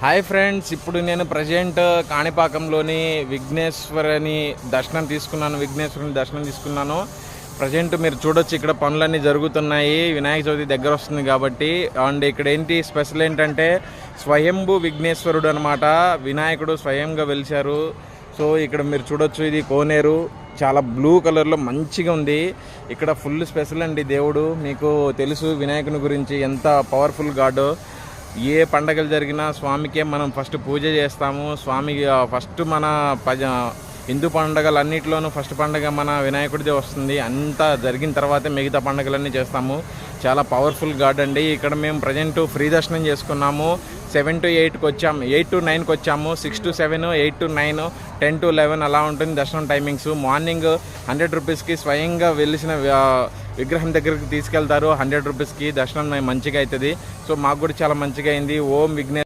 Hi friends, ఇప్పుడు నేను present కాణిపాకంలోని విఘ్నేశ్వరుని దర్శనం తీసుకున్నాను. ప్రజెంట్ మీరు చూడొచ్చు, ఇక్కడ పనులన్నీ జరుగుతున్నాయి. వినాయక చవితి దగ్గర వస్తుంది కాబట్టి. అండ్ ఇక్కడ ఏంటి స్పెషల్ ఏంటంటే స్వయంభూ విఘ్నేశ్వరుడు అనమాట. వినాయకుడు స్వయంగా వెలిశారు. సో ఇక్కడ మీరు చూడొచ్చు, ఇది కోనేరు చాలా బ్లూ కలర్లో మంచిగా ఉంది. ఇక్కడ ఫుల్ స్పెషల్ అండి దేవుడు. మీకు తెలుసు వినాయకుని గురించి ఎంత పవర్ఫుల్ గాడ్. ఏ పండగలు జరిగినా స్వామికే మనం ఫస్ట్ పూజ చేస్తాము. స్వామికి ఫస్ట్ మన హిందూ పండుగలన్నింటిలోనూ ఫస్ట్ పండుగ మన వినాయకుడిదే వస్తుంది. అంతా జరిగిన తర్వాతే మిగతా పండుగలన్నీ చేస్తాము. చాలా పవర్ఫుల్ గాడ్ అండి. ఇక్కడ మేము ప్రజెంట్ ఫ్రీ దర్శనం చేసుకున్నాము. 7 to 8కి వచ్చాము, 8 to 9కి వచ్చాము. 6 to 7, 8 to 9, 10 to 11 అలా ఉంటుంది దర్శనం టైమింగ్స్. మార్నింగ్ 100 రూపీస్కి స్వయంగా వెలిసిన విగ్రహం దగ్గరికి తీసుకెళ్తారు. 100 రూపీస్కి దర్శనం మంచిగా అవుతుంది. సో మాకు కూడా చాలా మంచిగా అయింది. ఓం విఘ్నే